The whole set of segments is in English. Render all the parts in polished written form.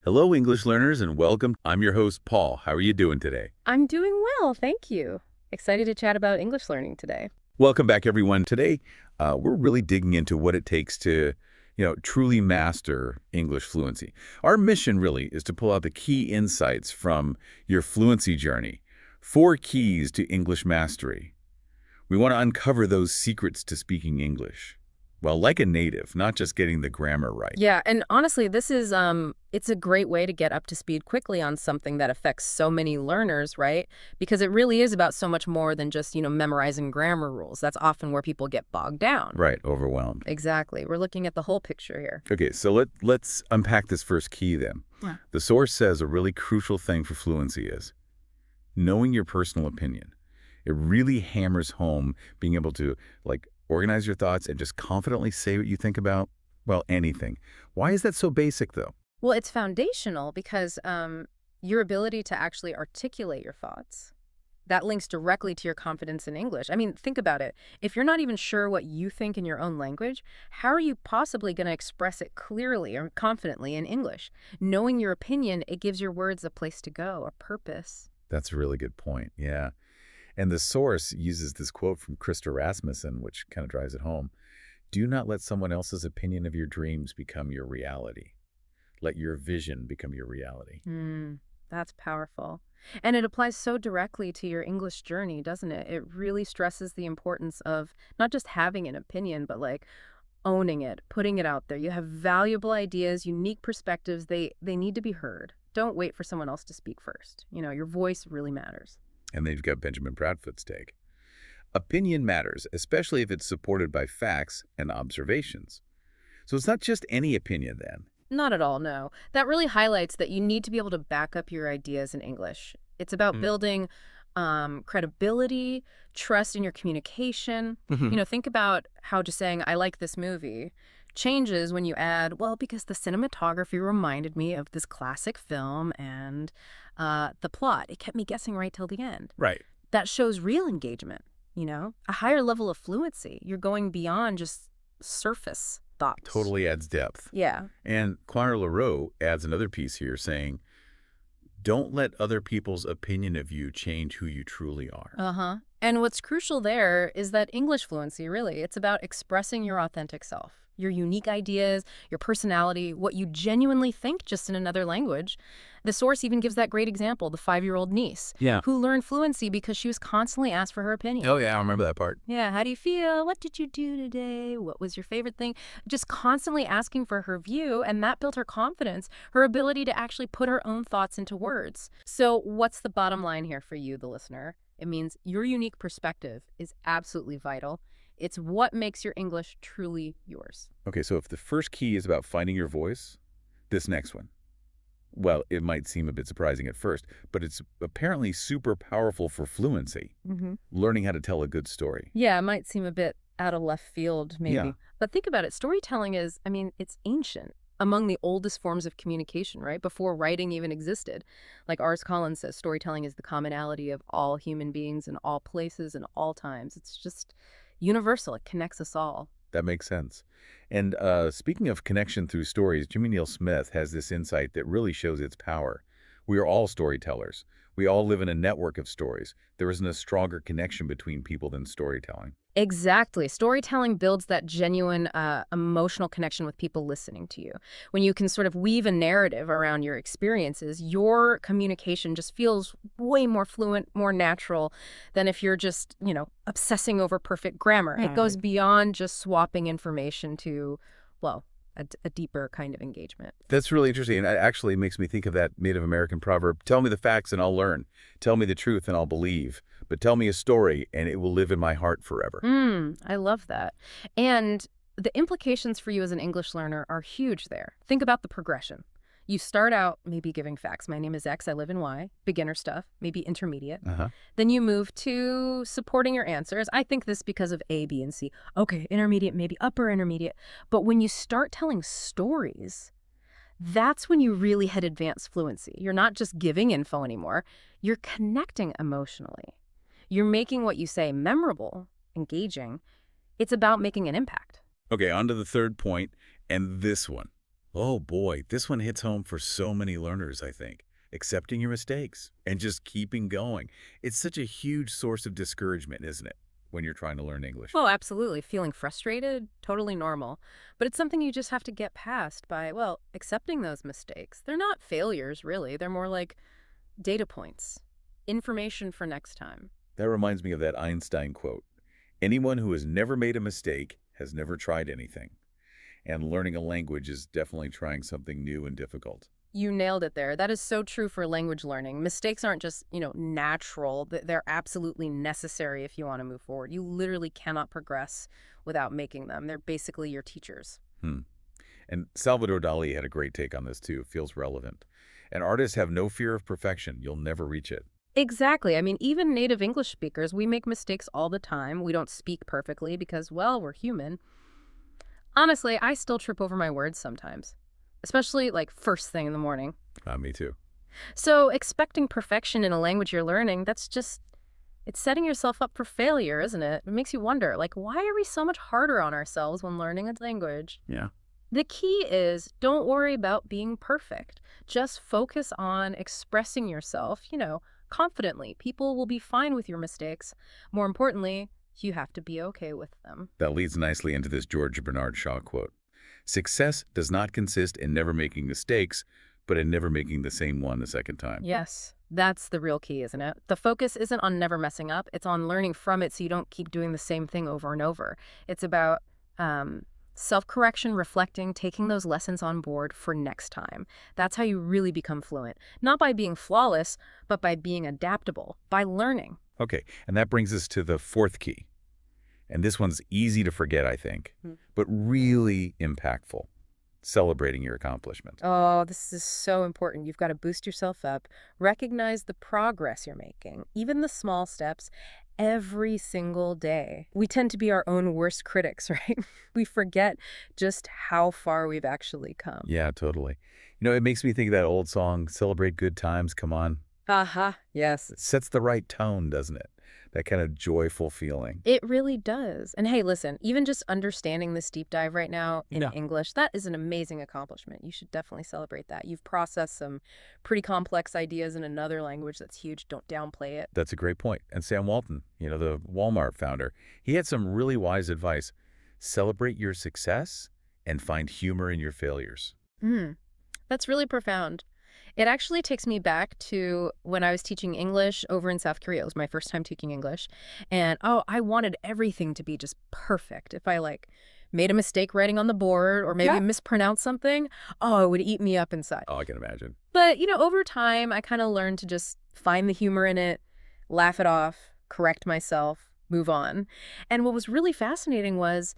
Hello, English learners, and welcome. I'm your host, Paul. How are you doing today? I'm doing well, thank you. Excited to chat about English learning today. Welcome back, everyone. Today, we're really digging into what it takes to, truly master English fluency. Our mission really is to pull out the key insights from your fluency journey. 4 keys to English mastery. We want to uncover those secrets to speaking English. Well, like a native, not just getting the grammar right. Yeah, and honestly, this is it's a great way to get up to speed quickly on something that affects so many learners, right? Because it really is about so much more than just, memorizing grammar rules. That's often where people get bogged down. Right, overwhelmed. Exactly. We're looking at the whole picture here. Okay, so let's unpack this first key then. Yeah. The source says a really crucial thing for fluency is knowing your personal opinion. It really hammers home being able to, organize your thoughts and just confidently say what you think about, well, anything. Why is that so basic, though? Well, it's foundational because your ability to actually articulate your thoughts, that links directly to your confidence in English. I mean, think about it. If you're not even sure what you think in your own language, how are you possibly going to express it clearly or confidently in English? Knowing your opinion, it gives your words a place to go, a purpose. That's a really good point, yeah. And the source uses this quote from Krista Rasmussen, which kind of drives it home. Do not let someone else's opinion of your dreams become your reality. Let your vision become your reality. That's powerful. And it applies so directly to your English journey, doesn't it? It really stresses the importance of not just having an opinion, but owning it, putting it out there. You have valuable ideas, unique perspectives. They need to be heard. Don't wait for someone else to speak first. Your voice really matters. And then you've got Benjamin Bradfoot's take. Opinion matters, especially if it's supported by facts and observations. So it's not just any opinion then. Not at all, no. That really highlights that you need to be able to back up your ideas in English. It's about building credibility, trust in your communication. Think about how just saying, I like this movie, changes when you add, well, because the cinematography reminded me of this classic film and the plot. It kept me guessing right till the end. Right. That shows real engagement, a higher level of fluency. You're going beyond just surface thoughts. Totally adds depth. Yeah. And Connor LaRoe adds another piece here saying, don't let other people's opinion of you change who you truly are. And what's crucial there is that English fluency, really, it's about expressing your authentic self, your unique ideas, your personality, what you genuinely think just in another language. The source even gives that great example, the 5-year-old niece, who learned fluency because she was constantly asked for her opinion. Oh, yeah, I remember that part. Yeah, how do you feel? What did you do today? What was your favorite thing? Just constantly asking for her view, and that built her confidence, her ability to actually put her own thoughts into words. So what's the bottom line here for you, the listener? It means your unique perspective is absolutely vital. It's what makes your English truly yours. Okay, so if the first key is about finding your voice, this next one, well, it might seem a bit surprising at first, but it's apparently super powerful for fluency, learning how to tell a good story. Yeah, it might seem a bit out of left field, maybe. Yeah. But think about it. Storytelling is, it's ancient. Among the oldest forms of communication, right? Before writing even existed. Like R.S. Collins says, storytelling is the commonality of all human beings in all places and all times. It's just universal. It connects us all. That makes sense. And speaking of connection through stories, Jimmy Neal Smith has this insight that really shows its power. We are all storytellers. We all live in a network of stories. There isn't a stronger connection between people than storytelling. Exactly. Storytelling builds that genuine emotional connection with people listening to you. When you can sort of weave a narrative around your experiences, your communication just feels way more fluent, more natural than if you're just, obsessing over perfect grammar. It goes beyond just swapping information to, well, a deeper kind of engagement. That's really interesting, and it actually makes me think of that Native American proverb, tell me the facts and I'll learn. Tell me the truth and I'll believe. But tell me a story and it will live in my heart forever. I love that. And the implications for you as an English learner are huge there. Think about the progression. You start out maybe giving facts. My name is X, I live in Y. Beginner stuff, maybe intermediate. Then you move to supporting your answers. I think this because of A, B, and C. Okay, intermediate, maybe upper intermediate. But when you start telling stories, that's when you really hit advanced fluency. You're not just giving info anymore. You're connecting emotionally. You're making what you say memorable, engaging. It's about making an impact. Okay, on to the third point, and this one. Oh boy, this one hits home for so many learners, I think. Accepting your mistakes and just keeping going. It's such a huge source of discouragement, isn't it, when you're trying to learn English? Oh, absolutely. Feeling frustrated, totally normal. But it's something you just have to get past by, well, accepting those mistakes. They're not failures, really. They're more like data points, information for next time. That reminds me of that Einstein quote. Anyone who has never made a mistake has never tried anything. And learning a language is definitely trying something new and difficult. You nailed it there. That is so true for language learning. Mistakes aren't just, natural. They're absolutely necessary if you want to move forward. You literally cannot progress without making them. They're basically your teachers. Hmm. And Salvador Dali had a great take on this too. It feels relevant. And artists have no fear of perfection. You'll never reach it. Exactly. I mean, even native English speakers, we make mistakes all the time. We don't speak perfectly because, well, we're human. Honestly, I still trip over my words sometimes, especially like first thing in the morning. Me too. So expecting perfection in a language you're learning, it's setting yourself up for failure, isn't it? It makes you wonder, like, why are we so much harder on ourselves when learning a language? Yeah. The key is don't worry about being perfect. Just focus on expressing yourself, confidently. People will be fine with your mistakes. More importantly, you have to be okay with them. That leads nicely into this George Bernard Shaw quote. Success does not consist in never making mistakes, but in never making the same one the second time. Yes, that's the real key, isn't it? The focus isn't on never messing up. It's on learning from it so you don't keep doing the same thing over and over. It's about self-correction, reflecting, taking those lessons on board for next time. That's how you really become fluent. Not by being flawless, but by being adaptable, by learning. Okay, and that brings us to the fourth key. And this one's easy to forget, I think, but really impactful. Celebrating your accomplishment. Oh, this is so important. You've got to boost yourself up, recognize the progress you're making, even the small steps, every single day. We tend to be our own worst critics, right? We forget just how far we've actually come. Yeah, totally. It makes me think of that old song, Celebrate Good Times, Come On. Aha, yes. It sets the right tone, doesn't it? That kind of joyful feeling. It really does. And hey, listen, even just understanding this deep dive right now in English, that is an amazing accomplishment. You should definitely celebrate that. You've processed some pretty complex ideas in another language that's huge. Don't downplay it. That's a great point. And Sam Walton, the Walmart founder, he had some really wise advice. Celebrate your success and find humor in your failures. That's really profound. It actually takes me back to when I was teaching English over in South Korea. It was my first time teaching English. And I wanted everything to be just perfect. If I made a mistake writing on the board or maybe mispronounced something, it would eat me up inside. Oh, I can imagine. But, over time, I kind of learned to just find the humor in it, laugh it off, correct myself, move on. And what was really fascinating was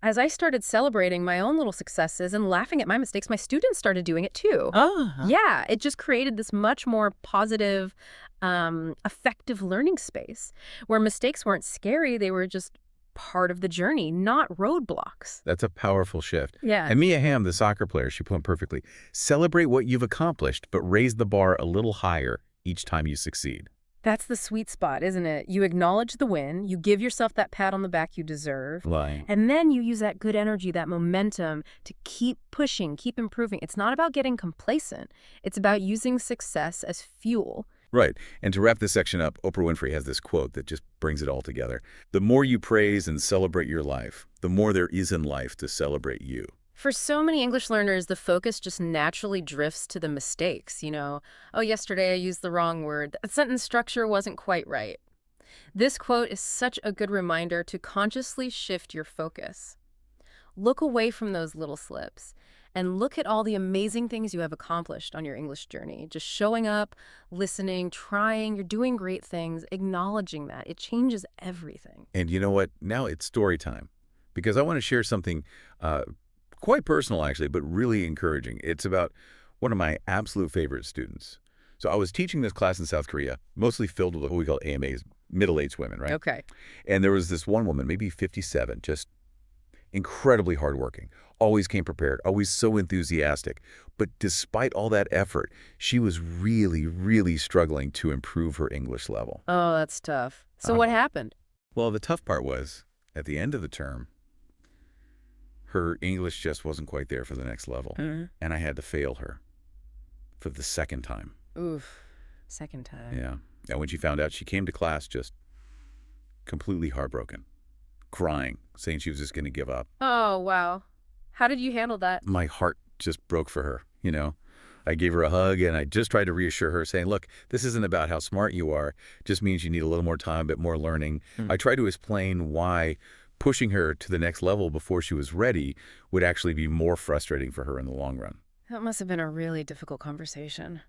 as I started celebrating my own little successes and laughing at my mistakes, my students started doing it too. Oh. Yeah, it just created this much more positive, effective learning space where mistakes weren't scary. They were just part of the journey, not roadblocks. That's a powerful shift. Yeah. And Mia Hamm, the soccer player, she put it perfectly. Celebrate what you've accomplished, but raise the bar a little higher each time you succeed. That's the sweet spot, isn't it? You acknowledge the win, you give yourself that pat on the back you deserve, Lying. and then you use that good energy, that momentum to keep pushing, keep improving. It's not about getting complacent. It's about using success as fuel. Right. And to wrap this section up, Oprah Winfrey has this quote that just brings it all together. The more you praise and celebrate your life, the more there is in life to celebrate you. For so many English learners, the focus just naturally drifts to the mistakes. Yesterday I used the wrong word. That sentence structure wasn't quite right. This quote is such a good reminder to consciously shift your focus. Look away from those little slips and look at all the amazing things you have accomplished on your English journey. Just showing up, listening, trying, you're doing great things, acknowledging that. It changes everything. And you know what? Now it's story time because I want to share something quite personal, actually, but really encouraging. It's about one of my absolute favorite students. So I was teaching this class in South Korea, mostly filled with what we call AMAs, middle-aged women, right? Okay. And there was this one woman, maybe 57, just incredibly hardworking, always came prepared, always so enthusiastic. But despite all that effort, she was really, really struggling to improve her English level. Oh, that's tough. So what happened? Well, the tough part was, at the end of the term, Her English just wasn't quite there for the next level, Mm. and I had to fail her for the second time. Oof. Second time. Yeah. And when she found out, she came to class just completely heartbroken, crying, saying she was just going to give up. Oh, wow. How did you handle that? My heart just broke for her, you know. I gave her a hug, and I just tried to reassure her, saying, look, this isn't about how smart you are. It just means you need a little more time, a bit more learning. I tried to explain why pushing her to the next level before she was ready would actually be more frustrating for her in the long run. That must have been a really difficult conversation.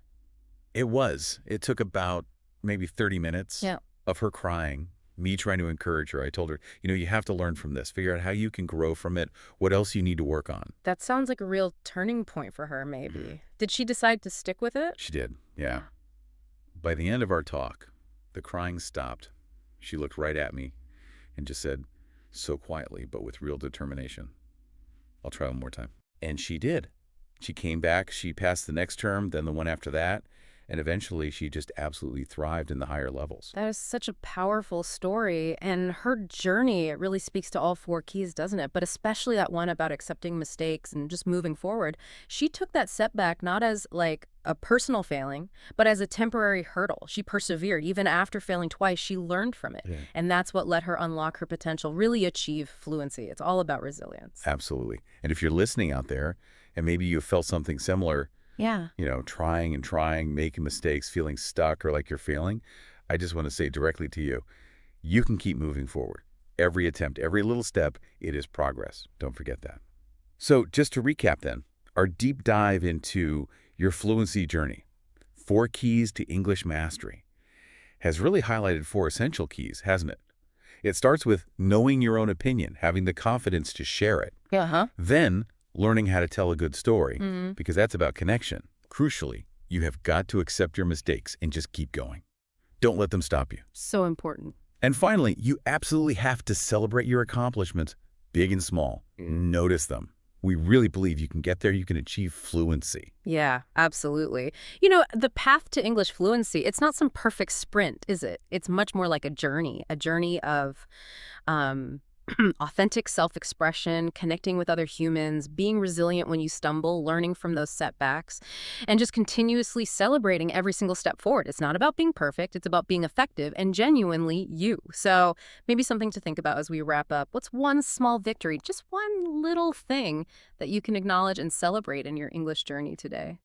It was. It took about maybe 30 minutes Yeah. of her crying, me trying to encourage her. I told her, you have to learn from this, figure out how you can grow from it, what else you need to work on. That sounds like a real turning point for her, maybe. Did she decide to stick with it? She did, yeah. By the end of our talk, the crying stopped. She looked right at me and just said, so quietly, but with real determination, I'll try one more time. And she did. She came back, she passed the next term, then the one after that, and eventually she just absolutely thrived in the higher levels. That is such a powerful story, and her journey, it really speaks to all four keys, doesn't it? But especially that one about accepting mistakes and just moving forward. She took that setback not as like a personal failing, but as a temporary hurdle. She persevered. Even after failing twice, she learned from it. Yeah. And that's what let her unlock her potential, really achieve fluency. It's all about resilience. Absolutely. And if you're listening out there, and maybe you felt something similar, Yeah. trying and trying, making mistakes, feeling stuck or like you're failing, I just want to say directly to you, you can keep moving forward. Every attempt, every little step, it is progress. Don't forget that. So just to recap then, our deep dive into your fluency journey, 4 keys to English mastery, has really highlighted 4 essential keys, hasn't it? It starts with knowing your own opinion, having the confidence to share it. Uh-huh. Then learning how to tell a good story, because that's about connection. Crucially, you have got to accept your mistakes and just keep going. Don't let them stop you. So important. And finally, you absolutely have to celebrate your accomplishments, big and small. Notice them. We really believe you can get there, you can achieve fluency. Yeah, absolutely. The path to English fluency, it's not some perfect sprint, is it? It's much more like a journey of authentic self-expression, connecting with other humans, being resilient when you stumble, learning from those setbacks, and just continuously celebrating every single step forward. It's not about being perfect. It's about being effective and genuinely you. So maybe something to think about as we wrap up. What's one small victory, just one little thing that you can acknowledge and celebrate in your English journey today?